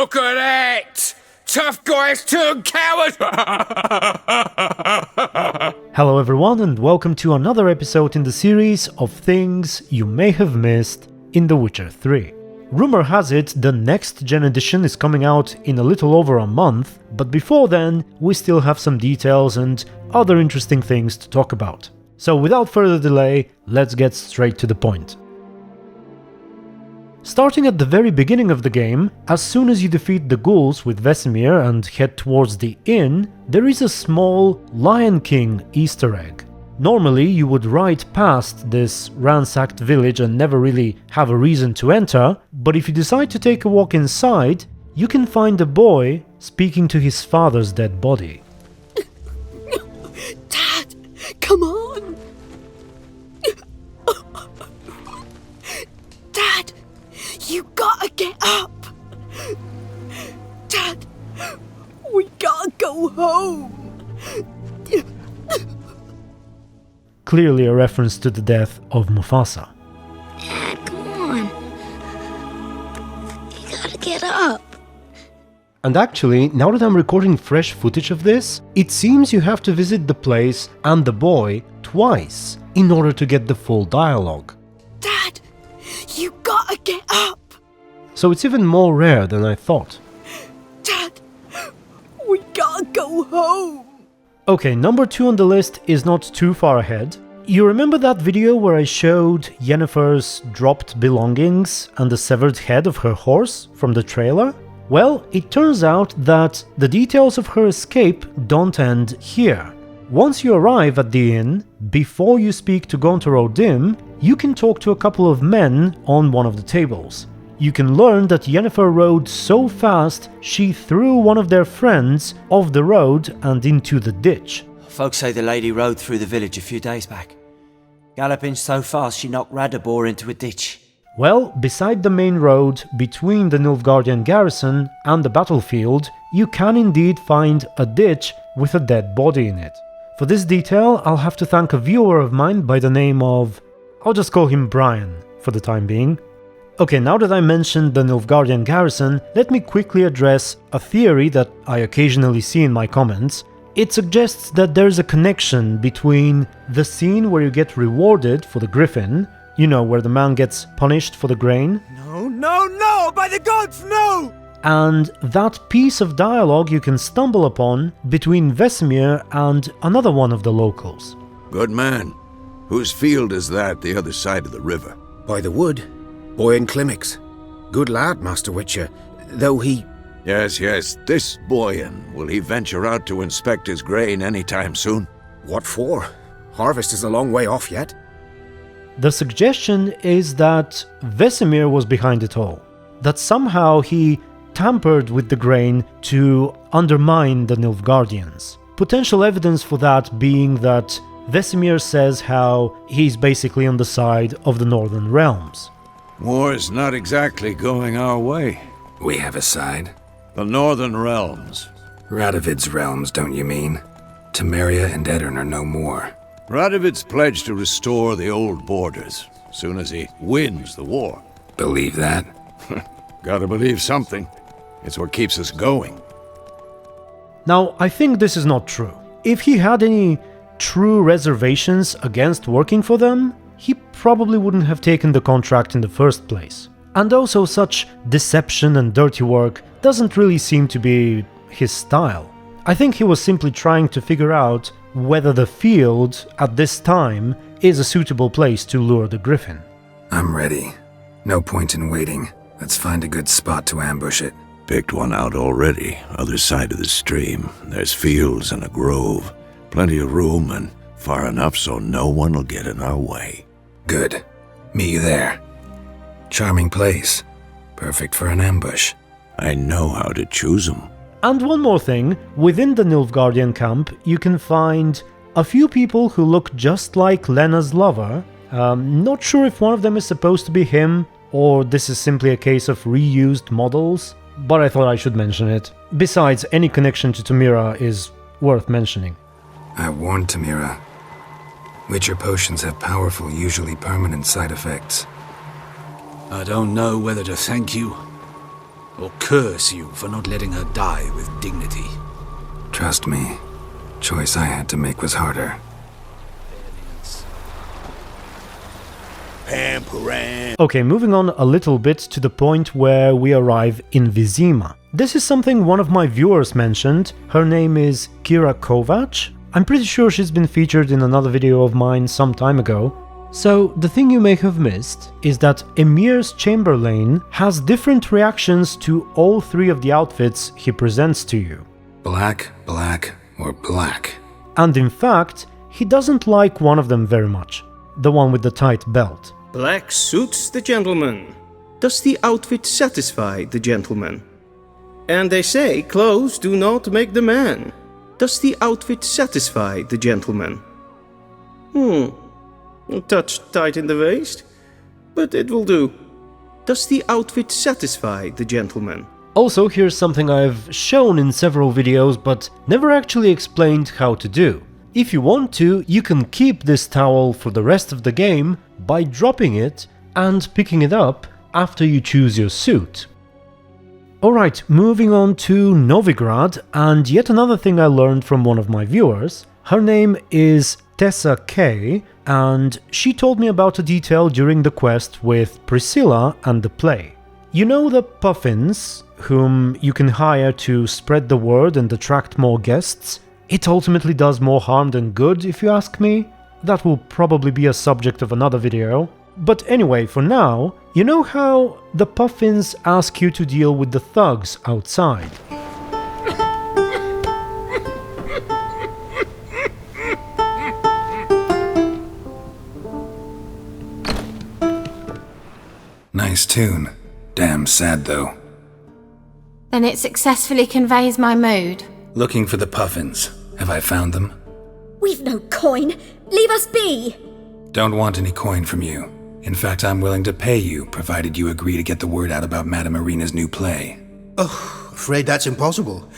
Look at that! Tough guys turn cowards! Hello everyone and welcome to another episode in the series of things you may have missed in The Witcher 3. Rumor has it the next gen edition is coming out in a little over a month, but before then we still have some details and other interesting things to talk about. So without further delay, let's get straight to the point. Starting at the very beginning of the game, as soon as you defeat the ghouls with Vesmir and head towards the inn, there is a small Lion King Easter egg. Normally you would ride past this ransacked village and never really have a reason to enter, but if you decide to take a walk inside, you can find a boy speaking to his father's dead body. Dad, come on! Dad, you gotta get up! Dad, we gotta go home! Clearly a reference to the death of Mufasa. Dad, come on. You gotta get up. And actually, now that I'm recording fresh footage of this, it seems you have to visit the place and the boy twice in order to get the full dialogue. Dad, you gotta get up! So it's even more rare than I thought. Dad, we gotta go home! Okay, number 2 on the list is not too far ahead. You remember that video where I showed Yennefer's dropped belongings and the severed head of her horse from the trailer? Well, it turns out that the details of her escape don't end here. Once you arrive at the inn, before you speak to Gontor O'Dim, you can talk to a couple of men on one of the tables. You can learn that Yennefer rode so fast she threw one of their friends off the road and into the ditch. Folks say the lady rode through the village a few days back, galloping so fast she knocked Radabor into a ditch. Well, beside the main road between the Nilfgaardian Garrison and the battlefield, you can indeed find a ditch with a dead body in it. For this detail, I'll have to thank a viewer of mine by the name of... I'll just call him Brian for the time being. Okay, now that I mentioned the Nilfgaardian Garrison, let me quickly address a theory that I occasionally see in my comments. It suggests that there's a connection between the scene where you get rewarded for the griffin, you know, where the man gets punished for the grain. No, by the gods, no! And that piece of dialogue you can stumble upon between Vesmir and another one of the locals. Good man. Whose field is that the other side of the river? By the wood. Boyan Klimmix. Good lad, Master Witcher, though he... Yes, this Boyan. Will he venture out to inspect his grain any time soon? What for? Harvest is a long way off yet. The suggestion is that Vesemir was behind it all. That somehow he tampered with the grain to undermine the Nilfgaardians. Potential evidence for that being that Vesemir says how he's basically on the side of the Northern Realms. War's not exactly going our way. We have a side. The Northern Realms. Radovid's realms, don't you mean? Temeria and Edirn are no more. Radovid's pledged to restore the old borders, soon as he wins the war. Believe that? Gotta believe something. It's what keeps us going. Now, I think this is not true. If he had any true reservations against working for them, he probably wouldn't have taken the contract in the first place. And also such deception and dirty work doesn't really seem to be his style. I think he was simply trying to figure out whether the field at this time is a suitable place to lure the griffin. I'm ready. No point in waiting. Let's find a good spot to ambush it. Picked one out already, other side of the stream. There's fields and a grove. Plenty of room and far enough so no one will get in our way. Good. Meet you there. Charming place. Perfect for an ambush. I know how to choose them. And one more thing, within the Nilfgaardian camp you can find a few people who look just like Lena's lover. Not sure if one of them is supposed to be him, or this is simply a case of reused models, but I thought I should mention it. Besides, any connection to Tamira is worth mentioning. I warned Tamira. Witcher potions have powerful, usually permanent side effects. I don't know whether to thank you or curse you for not letting her die with dignity. Trust me, choice I had to make was harder. Okay, moving on a little bit to the point where we arrive in Vizima. This is something one of my viewers mentioned. Her name is Kira Kovac. I'm pretty sure she's been featured in another video of mine some time ago. So, the thing you may have missed is that Emir's Chamberlain has different reactions to all three of the outfits he presents to you. Black, black, or black. And in fact, he doesn't like one of them very much. The one with the tight belt. Black suits the gentleman. Does the outfit satisfy the gentleman? And they say clothes do not make the man. Does the outfit satisfy the gentleman? A touch tight in the waist, but it will do. Does the outfit satisfy the gentleman? Also, here's something I've shown in several videos but never actually explained how to do. If you want to, you can keep this towel for the rest of the game by dropping it and picking it up after you choose your suit. Alright, moving on to Novigrad, and yet another thing I learned from one of my viewers. Her name is Tessa K, and she told me about a detail during the quest with Priscilla and the play. You know the Puffins, whom you can hire to spread the word and attract more guests? It ultimately does more harm than good, if you ask me. That will probably be a subject of another video. But anyway, for now, you know how the Puffins ask you to deal with the thugs outside? Nice tune. Damn sad though. Then it successfully conveys my mood. Looking for the Puffins. Have I found them? We've no coin. Leave us be. Don't want any coin from you. In fact, I'm willing to pay you, provided you agree to get the word out about Madame Irina's new play. Oh, afraid that's impossible.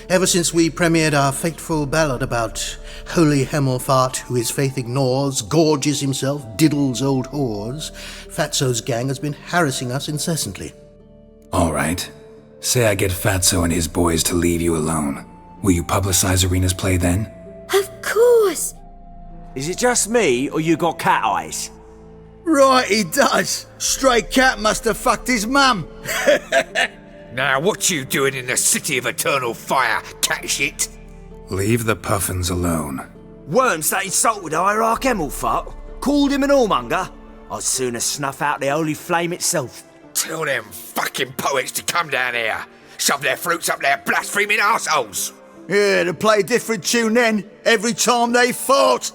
Ever since we premiered our fateful ballad about holy Hemelfart, who his faith ignores, gorges himself, diddles old whores, Fatso's gang has been harassing us incessantly. All right. Say I get Fatso and his boys to leave you alone. Will you publicize Irina's play then? Of course. Is it just me, or you got cat eyes? Right, he does. Stray cat must have fucked his mum. Now, what you doing in the city of eternal fire, cat shit? Leave the Puffins alone. Worms that insulted Hierarch Hemelfart? Called him an whoremonger? I'd sooner snuff out the holy flame itself. Tell them fucking poets to come down here. Shove their fruits up their blaspheming arseholes. Yeah, to play a different tune then, every time they fought.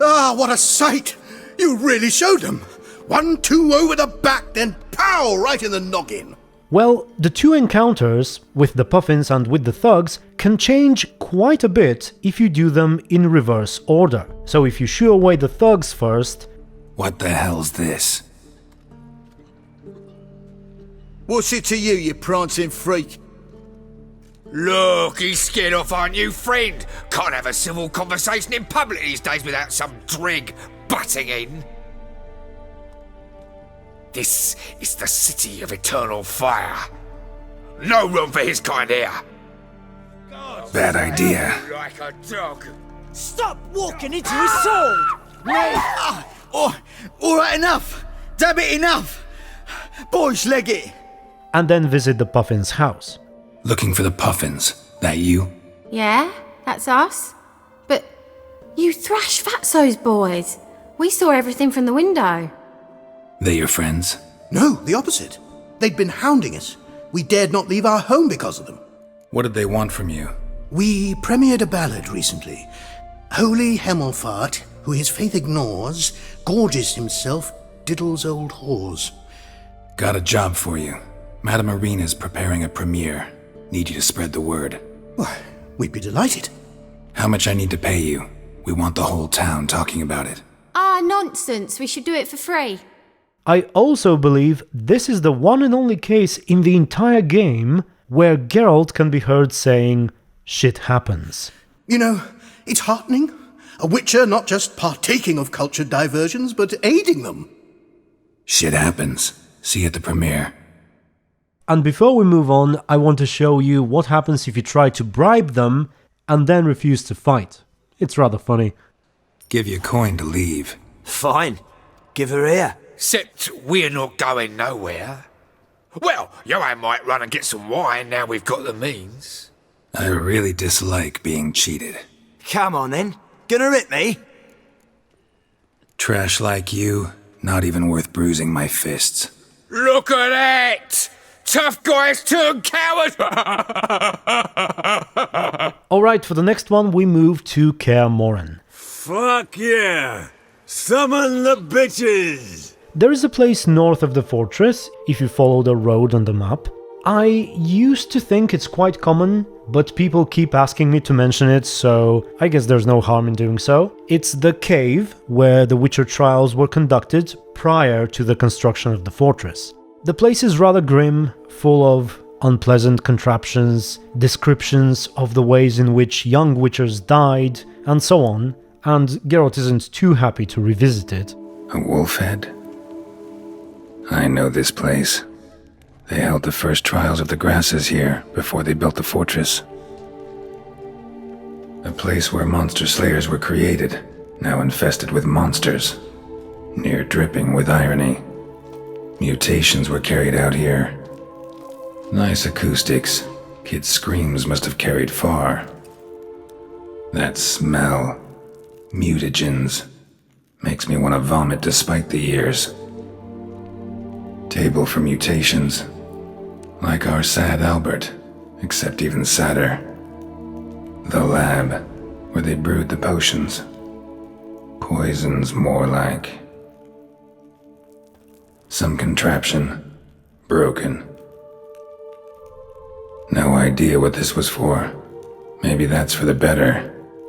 Ah, what a sight! You really showed them. 1-2 over the back, then pow, right in the noggin. Well, the two encounters, with the Puffins and with the thugs, can change quite a bit if you do them in reverse order. So if you shoo away the thugs first... What the hell's this? What's it to you, you prancing freak? Look, he's scared off our new friend. Can't have a civil conversation in public these days without some drig butting in. This is the city of eternal fire. No room for his kind here. Bad idea. Like a dog. Stop walking into his sword! All right, enough. Damn it, enough. Boys, leg it. And then visit the Puffins' house. Looking for the Puffins. That you? Yeah, that's us. But you thrashed Fatso's boys. We saw everything from the window. They your friends? No, the opposite. They'd been hounding us. We dared not leave our home because of them. What did they want from you? We premiered a ballad recently. Holy Hemelfart, who his faith ignores, gorges himself, diddles old whores. Got a job for you. Madame Irina's preparing a premiere. Need you to spread the word. Why, we'd be delighted. How much I need to pay you? We want the whole town talking about it. Ah, nonsense. We should do it for free. I also believe this is the one and only case in the entire game where Geralt can be heard saying, "Shit happens." You know, it's heartening. A Witcher not just partaking of cultured diversions, but aiding them. Shit happens. See you at the premiere. And before we move on, I want to show you what happens if you try to bribe them and then refuse to fight. It's rather funny. Give you a coin to leave. Fine. Give her here. Except we're not going nowhere. Well, Johan might run and get some wine now we've got the means. I really dislike being cheated. Come on then. Gonna rip me? Trash like you, not even worth bruising my fists. Look at that! Tough guys turn cowards! Alright, for the next one we move to Kaer Morhen. Fuck yeah! Summon the bitches! There is a place north of the fortress, if you follow the road on the map. I used to think it's quite common, but people keep asking me to mention it, so I guess there's no harm in doing so. It's the cave where the Witcher trials were conducted prior to the construction of the fortress. The place is rather grim, full of unpleasant contraptions, descriptions of the ways in which young Witchers died, and so on, and Geralt isn't too happy to revisit it. A wolf head? I know this place. They held the first trials of the grasses here before they built the fortress. A place where monster slayers were created, now infested with monsters, near dripping with irony. Mutations were carried out here. Nice acoustics. Kids' screams must have carried far. That smell, mutagens, makes me want to vomit despite the years. Table for mutations. Like our sad Albert, except even sadder. The lab, where they brewed the potions. Poisons, more like. Some contraption. Broken. No idea what this was for. Maybe that's for the better.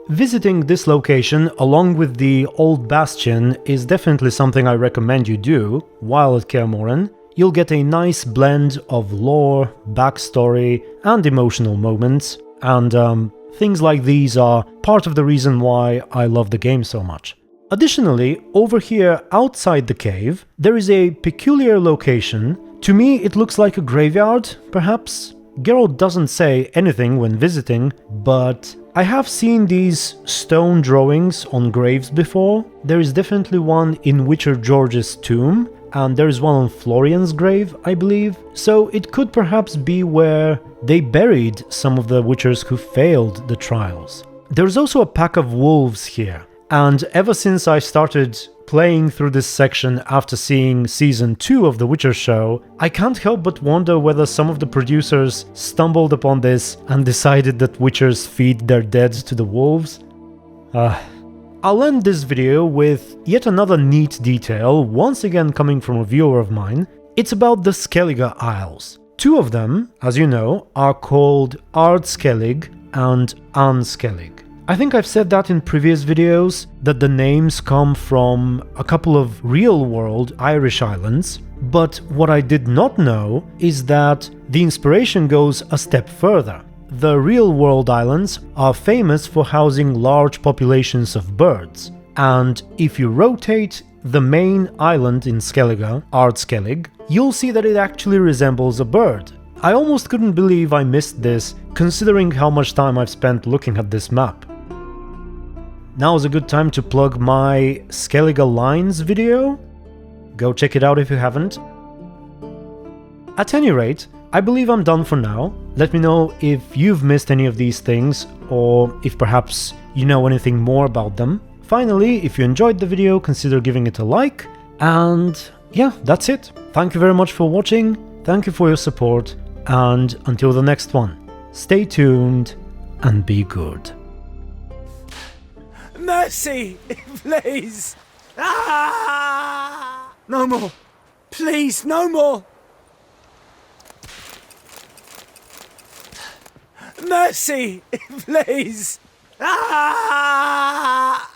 Visiting this location along with the Old Bastion is definitely something I recommend you do while at Kaer Morhen. You'll get a nice blend of lore, backstory, and emotional moments, and things like these are part of the reason why I love the game so much. Additionally, over here outside the cave, there is a peculiar location. To me, it looks like a graveyard, perhaps? Geralt doesn't say anything when visiting, but I have seen these stone drawings on graves before. There is definitely one in Witcher George's tomb, and there is one on Florian's grave, I believe. So it could perhaps be where they buried some of the Witchers who failed the trials. There's also a pack of wolves here, and ever since I started playing through this section after seeing Season 2 of The Witcher show, I can't help but wonder whether some of the producers stumbled upon this and decided that Witchers feed their dead to the wolves. I'll end this video with yet another neat detail, once again coming from a viewer of mine. It's about the Skellige Isles. Two of them, as you know, are called Ard Skellig and Skellig. I think I've said that in previous videos, that the names come from a couple of real-world Irish islands, but what I did not know is that the inspiration goes a step further. The real-world islands are famous for housing large populations of birds, and if you rotate the main island in Skellige, Ard Skellig, you'll see that it actually resembles a bird. I almost couldn't believe I missed this, considering how much time I've spent looking at this map. Now is a good time to plug my Skellige Lines video. Go check it out if you haven't. At any rate, I believe I'm done for now. Let me know if you've missed any of these things, or if perhaps you know anything more about them. Finally, if you enjoyed the video, consider giving it a like. And yeah, that's it. Thank you very much for watching, thank you for your support, and until the next one, stay tuned and be good. Mercy, please! Ah! No more! Please, no more! Mercy, please! Ah!